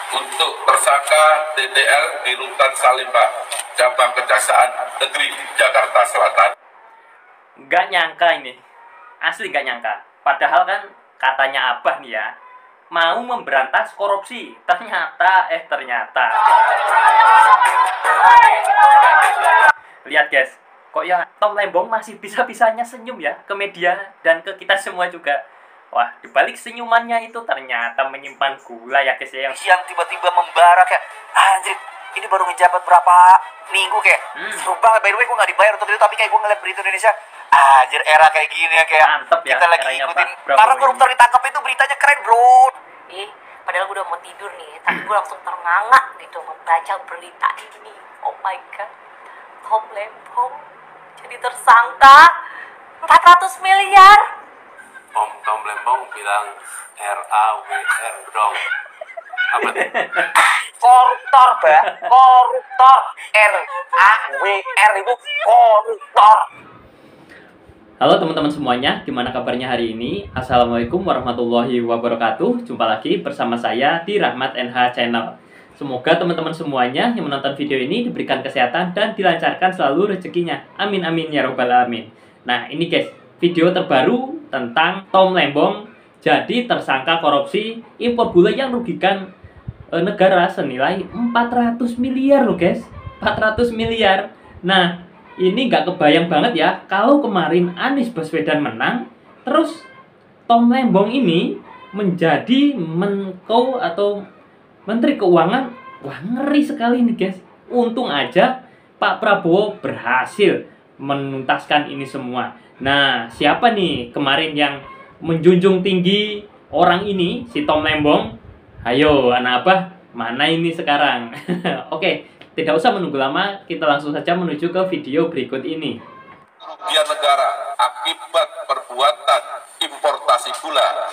untuk tersangka TTL di Rutan Salemba, Cabang Kejaksaan Negeri Jakarta Selatan. Nggak nyangka ini, asli nggak nyangka. Padahal kan katanya Abah nih ya, mau memberantas korupsi. Ternyata. Lihat guys, kok ya Tom Lembong masih bisa-bisanya senyum ya ke media dan ke kita semua juga. Wah, dibalik senyumannya itu ternyata menyimpan gula ya guys ya, yang tiba-tiba membara kayak anjir, ini baru ngejabat berapa minggu kayak seru banget. By the way, gue gak dibayar untuk itu, tapi kayak gue ngeliat berita Indonesia, anjir era kayak gini ya, kayak mantep ya, kita lagi ikutin para koruptor ditangkap itu beritanya keren bro. Padahal gue udah mau tidur nih, tapi gue langsung ternganga gitu membaca berita ini. Oh my god, Tom Lembong jadi tersangka 400 miliar. Tom Lembong bilang RAWR dong. Apa? Koruptor, Mbak. Koruptor. RAWR itu koruptor. Halo teman-teman semuanya, gimana kabarnya hari ini? Assalamualaikum warahmatullahi wabarakatuh. Jumpa lagi bersama saya di Rahmat NH Channel. Semoga teman-teman semuanya yang menonton video ini diberikan kesehatan dan dilancarkan selalu rezekinya. Amin amin ya robbal alamin. Nah ini guys, video terbaru tentang Tom Lembong jadi tersangka korupsi impor gula yang merugikan negara senilai 400 miliar loh guys. 400 miliar. Nah ini nggak kebayang banget ya kalau kemarin Anies Baswedan menang, terus Tom Lembong ini menjadi Menko atau Menteri Keuangan. Wah ngeri sekali nih guys. Untung aja Pak Prabowo berhasil menuntaskan ini semua. Nah siapa nih kemarin yang menjunjung tinggi orang ini, si Tom Lembong? Ayo anak abah, mana ini sekarang? Oke, tidak usah menunggu lama, kita langsung saja menuju ke video berikut ini. Kerugian negara akibat perbuatan importasi gula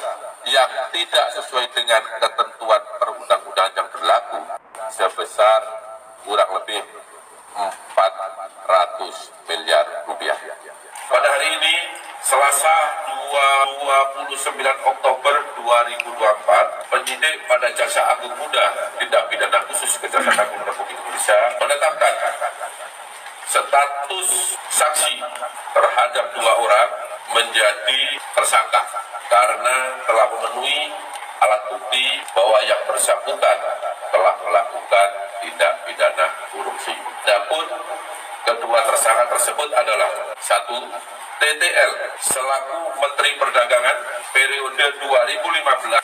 yang tidak sesuai dengan ketentuan perundang-undangan yang berlaku sebesar kurang lebih 400 miliar rupiah. Pada hari ini, Selasa 29 Oktober 2024, penyidik pada Jaksa Agung Muda Tindak Pidana Khusus Kejaksaan Agung Republik Indonesia menetapkan status saksi terhadap 2 orang menjadi tersangka karena telah memenuhi alat bukti bahwa yang bersangkutan telah melakukan tindak pidana korupsi. Adapun kedua tersangka tersebut adalah 1. TTL selaku Menteri Perdagangan periode 2015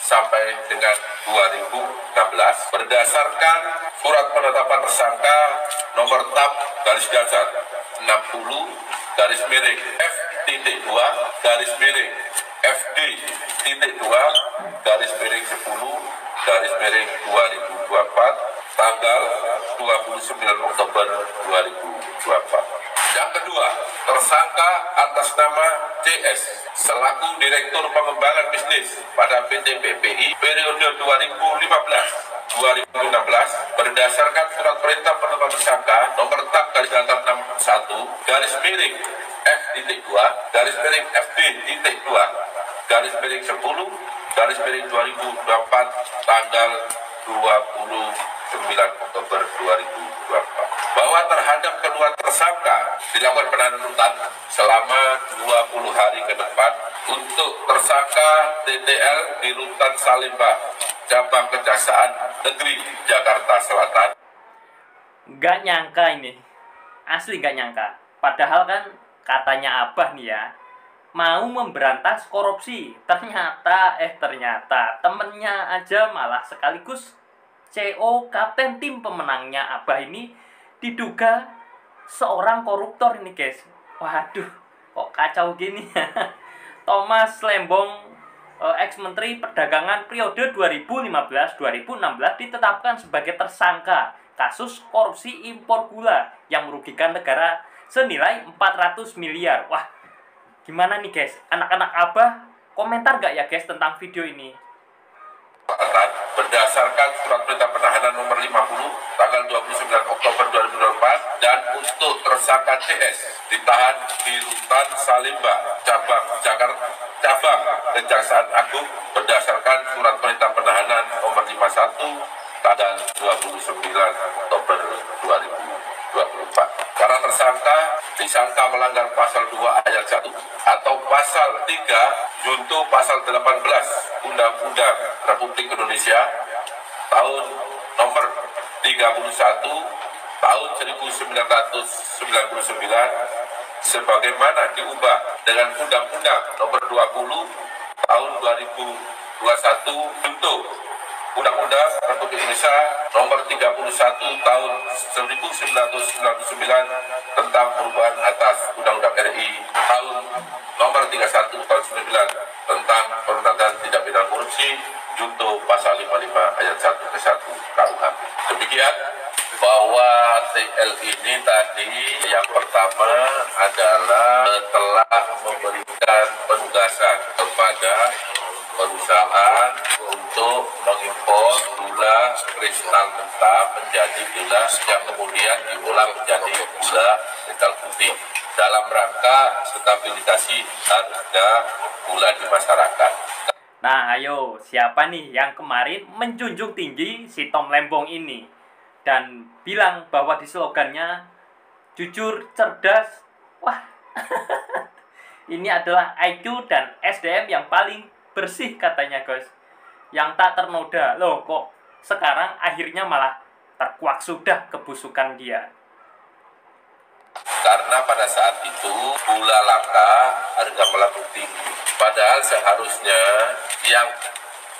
sampai dengan 2016 berdasarkan surat penetapan tersangka nomor TAP garis datar 60 garis miring F.2 garis miring FD.2 garis miring 10 garis miring 2024 tanggal 29 Oktober 2024. Yang kedua, tersangka atas nama CS selaku Direktur Pengembangan Bisnis pada PT PPI periode 2015-2016 berdasarkan surat perintah penetapan tersangka nomor TAP garis datar 61 garis miring F.2 garis miring FD.2 garis miring 10 garis miring 2024 tanggal 29 Oktober 2024 bahwa terhadap kedua tersangka dilakukan penahanan rutan selama 20 hari ke depan untuk tersangka TTL di Rutan Salemba, Cabang Kejaksaan Negeri Jakarta Selatan. Nggak nyangka ini, asli nggak nyangka. Padahal kan katanya Abah nih ya, mau memberantas korupsi. Ternyata temennya aja malah sekaligus CO kapten tim pemenangnya Abah ini diduga seorang koruptor ini guys. Waduh, kok kacau gini ya. Thomas Lembong, ex-menteri perdagangan periode 2015-2016 ditetapkan sebagai tersangka kasus korupsi impor gula yang merugikan negara senilai 400 miliar. Wah, gimana nih guys? Anak-anak Abah, komentar gak ya guys tentang video ini? Berdasarkan surat perintah penahanan nomor 50 tanggal 29 Oktober 2024 dan untuk tersangka CS ditahan di Rutan Salemba Cabang Kejaksaan Agung berdasarkan surat perintah penahanan nomor 51 tanggal 29 Oktober 2024. Para tersangka disangka melanggar pasal 2 ayat 1 atau pasal 3 junto pasal 18 Undang-Undang Republik Indonesia tahun nomor 31 tahun 1999 sebagaimana diubah dengan Undang-Undang nomor 20 tahun 2021 untuk Undang-Undang Republik Indonesia nomor 31 tahun 1999 tentang perubahan atas Undang-Undang RI tahun nomor 31 tahun 99 tentang pemberantasan tindak pidana korupsi junto pasal 55 ayat 1 ke 1 KUHP. Demikian bahwa TL ini tadi yang pertama adalah telah memberikan penugasan kepada perusahaan untuk mengimpor gula kristal mentah menjadi gula yang kemudian diolah menjadi gula kristal putih dalam rangka stabilisasi harga gula di masyarakat. Nah, ayo, siapa nih yang kemarin menjunjung tinggi si Tom Lembong ini dan bilang bahwa di slogannya jujur, cerdas, wah, ini adalah IQ dan SDM yang paling bersih katanya guys, yang tak ternoda. Loh, kok sekarang akhirnya malah terkuak sudah kebusukan dia. Karena pada saat itu gula langka, harga melambung tinggi. Padahal seharusnya yang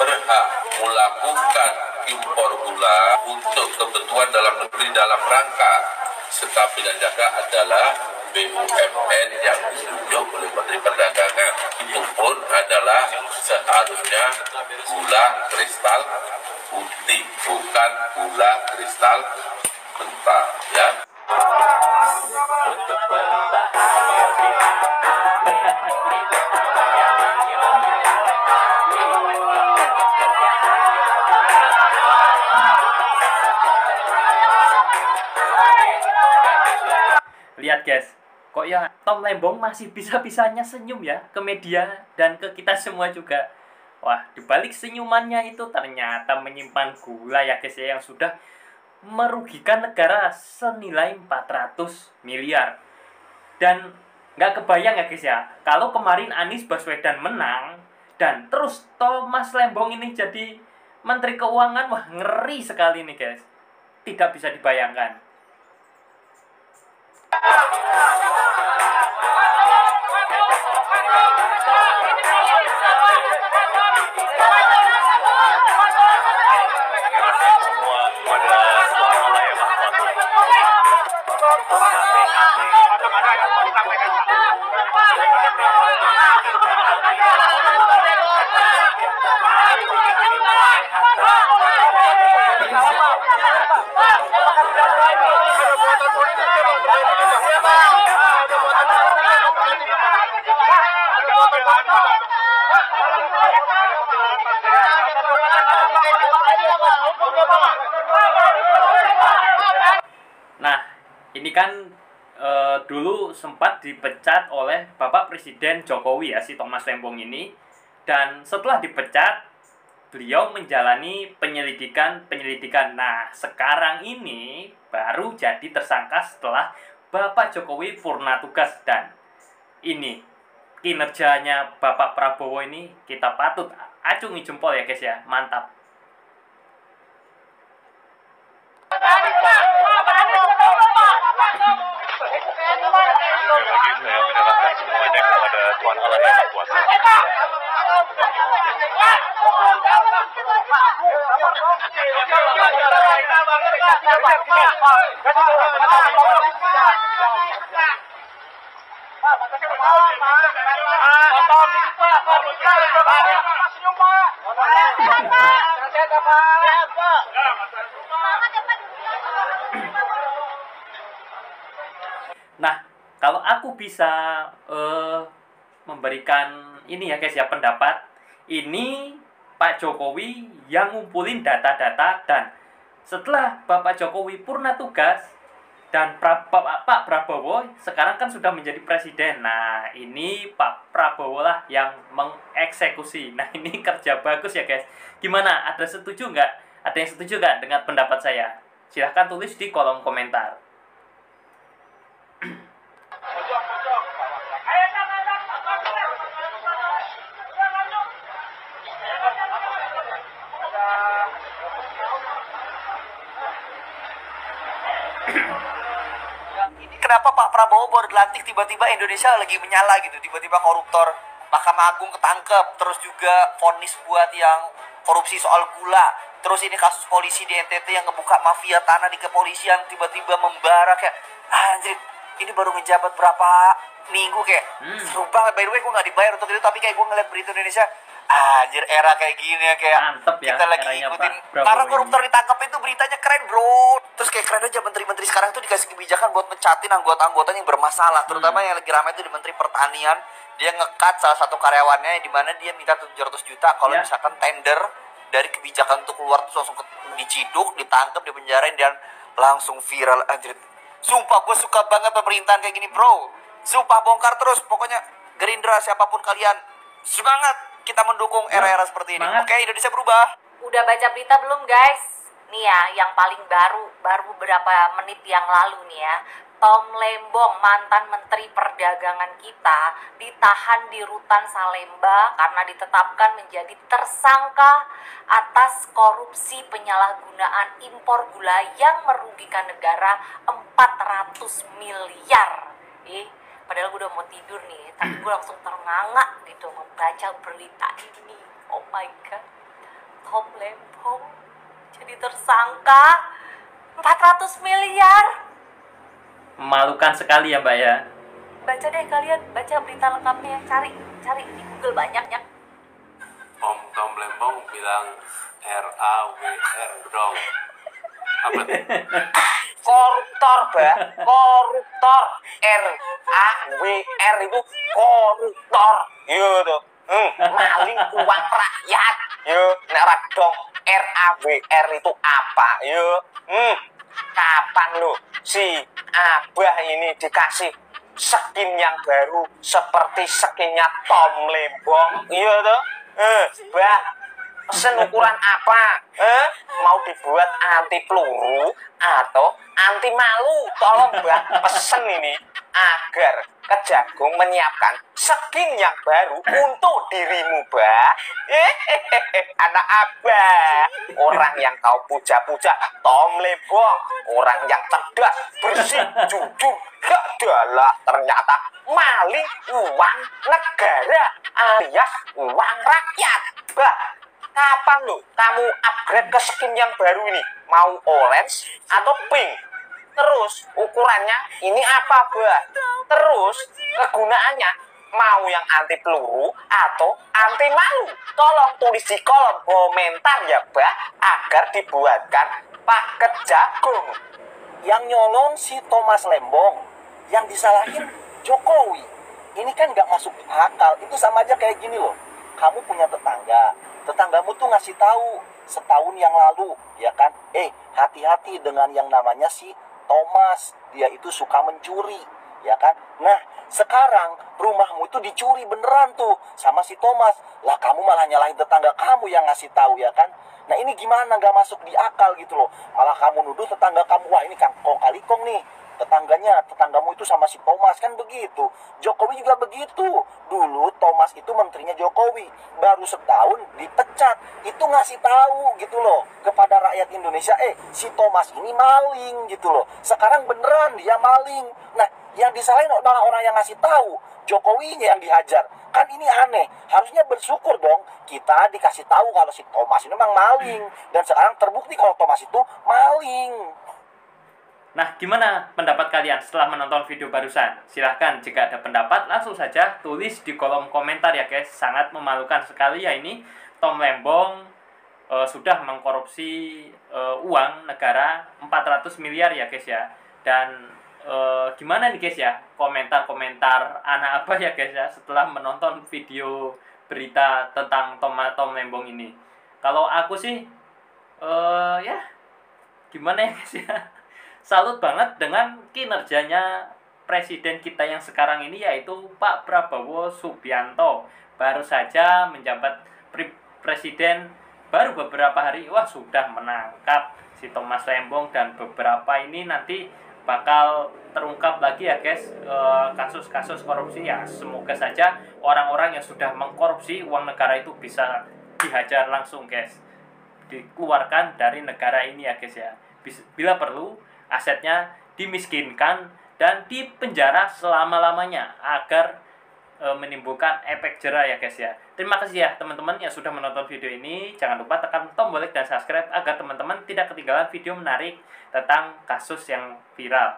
berhak melakukan impor gula untuk kebutuhan dalam negeri dalam rangka stabil dan jaga adalah BUMN yang ditunjuk oleh Menteri Perdagangan. Itu pun adalah seharusnya gula kristal putih, bukan gula kristal mentah, ya. Lihat guys, kok ya Tom Lembong masih bisa-bisanya senyum ya ke media dan ke kita semua juga. Wah, dibalik senyumannya itu ternyata menyimpan gula ya guys ya, yang sudah merugikan negara senilai 400 miliar. Dan nggak kebayang ya guys ya, kalau kemarin Anies Baswedan menang dan terus Thomas Lembong ini jadi Menteri Keuangan, wah ngeri sekali nih guys. Tidak bisa dibayangkan. Nah, ini kan dulu sempat dipecat oleh Bapak Presiden Jokowi ya si Thomas Lembong ini, dan setelah dipecat beliau menjalani penyelidikan. Nah, sekarang ini baru jadi tersangka setelah Bapak Jokowi purna tugas, dan ini kinerjanya Bapak Prabowo ini kita patut acungi jempol ya guys ya, mantap. Saya menyerahkan semuanya kepada Tuhan Allah yang Maha Kuasa. Nah, kalau aku bisa memberikan ini ya guys ya pendapat, ini Pak Jokowi yang ngumpulin data-data, dan setelah Bapak Jokowi purna tugas dan Pak Prabowo sekarang kan sudah menjadi presiden. Nah, ini Pak Prabowo lah yang mengeksekusi. Nah, ini kerja bagus ya guys. Gimana? Ada setuju nggak Ada yang setuju gak dengan pendapat saya? Silahkan tulis di kolom komentar. Ini kenapa Pak Prabowo baru dilantik tiba-tiba Indonesia lagi menyala gitu, tiba-tiba koruptor Mahkamah Agung ketangkep, terus juga vonis buat yang korupsi soal gula, terus ini kasus polisi di NTT yang ngebuka mafia tanah di kepolisian tiba-tiba membara kayak anjir, ini baru ngejabat berapa minggu kayak seru banget. By the way gue nggak dibayar untuk itu, tapi kayak gue ngeliat berita Indonesia anjir, era kayak gini ya, kayak Mantep ya, kita lagi eranya ngikutin Pak Prabowo karena ini. koruptor ditangkap itu beritanya keren bro. Terus kayak keren aja menteri-menteri sekarang tuh dikasih kebijakan buat mencatin anggota-anggotanya yang bermasalah, terutama yang lagi ramai itu di Menteri Pertanian. Dia ngekat salah satu karyawannya di mana dia minta 700 juta kalau Ya. misalkan tender dari kebijakan untuk keluar tuh langsung diciduk, ditangkap, dipenjarain dan langsung viral. Anjir, sumpah gue suka banget pemerintahan kayak gini bro. Sumpah bongkar terus pokoknya. Gerindra siapapun kalian, semangat, kita mendukung era-era seperti ini. Semangat. Oke, Indonesia berubah. Udah baca berita belum guys? Nih ya, yang paling baru beberapa menit yang lalu nih ya, Tom Lembong, mantan Menteri Perdagangan kita, ditahan di Rutan Salemba karena ditetapkan menjadi tersangka atas korupsi penyalahgunaan impor gula yang merugikan negara 400 miliar. Padahal gue udah mau tidur nih, tapi gue langsung ternganga gitu membaca berita ini. Oh my god, Tom Lembong jadi tersangka 400 miliar. Memalukan sekali ya Mbak ya. Baca deh kalian, baca berita lengkapnya, cari di Google banyak ya. Om Tom Lembong bilang RAWR dong. Apa tuh? Koruptor, Mbak. Koruptor. RAWR itu koruptor. Yo tuh. Maling uang rakyat. Yo, nek ora dong RAWR itu apa? Yo. Kapan lo si Abah ini dikasih skin yang baru seperti skinnya Tom Lembong? Iya tuh. Bah, pesen ukuran apa? Mau dibuat anti peluru atau anti malu? Tolong Mbak, pesen ini agar Kejagung menyiapkan skin yang baru untuk dirimu, Mbak. Anak Abah, orang yang kau puja-puja, Tom Lembong, orang yang cerdas, bersih, jujur, gak adalah ternyata maling uang negara alias uang rakyat. Bah, kapan lo kamu upgrade ke skin yang baru ini? Mau orange atau pink? Terus ukurannya ini apa, Bah? Terus kegunaannya mau yang anti peluru atau anti malu? Tolong tulis di kolom komentar ya, Bah, agar dibuatkan Pak Kejagung. Yang nyolong si Thomas Lembong, yang disalahin Jokowi. Ini kan nggak masuk akal. Itu sama aja kayak gini loh. Kamu punya tetangga, tetanggamu tuh ngasih tahu setahun yang lalu, ya kan? Hati-hati dengan yang namanya si Thomas, dia itu suka mencuri, ya kan? Nah, sekarang rumahmu itu dicuri beneran tuh sama si Thomas. Lah kamu malah nyalahin tetangga kamu yang ngasih tahu, ya kan? Nah ini gimana, nggak masuk di akal gitu loh. Malah kamu nuduh tetangga kamu, wah ini kan kong kali kong nih. Tetanggamu itu sama si Thomas, kan begitu. Jokowi juga begitu. Dulu Thomas itu menterinya Jokowi, baru setahun dipecat. Itu ngasih tahu gitu loh kepada rakyat Indonesia, si Thomas ini maling gitu loh. Sekarang beneran dia maling. Nah, yang disalahin malah orang yang ngasih tahu, Jokowinya yang dihajar. Kan ini aneh. Harusnya bersyukur dong kita dikasih tahu kalau si Thomas ini memang maling, dan sekarang terbukti kalau Thomas itu maling. Nah, gimana pendapat kalian setelah menonton video barusan? Silahkan, jika ada pendapat langsung saja tulis di kolom komentar ya guys. Sangat memalukan sekali ya ini. Tom Lembong sudah mengkorupsi uang negara 400 miliar ya guys ya. Dan gimana nih guys ya komentar-komentar anak apa ya guys ya setelah menonton video berita tentang Tom Lembong ini. Kalau aku sih ya gimana ya guys ya, salut banget dengan kinerjanya presiden kita yang sekarang ini, yaitu Pak Prabowo Subianto. Baru saja menjabat presiden baru beberapa hari wah sudah menangkap si Thomas Lembong, dan beberapa ini nanti bakal terungkap lagi ya guys, kasus-kasus korupsi ya. Semoga saja orang-orang yang sudah mengkorupsi uang negara itu bisa dihajar langsung guys, dikeluarkan dari negara ini ya guys ya. Bila perlu asetnya dimiskinkan dan dipenjara selama-lamanya agar menimbulkan efek jera ya guys ya. Terima kasih ya teman-teman yang sudah menonton video ini. Jangan lupa tekan tombol like dan subscribe agar teman-teman tidak ketinggalan video menarik tentang kasus yang viral.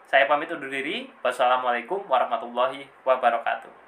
Saya pamit undur diri. Wassalamualaikum warahmatullahi wabarakatuh.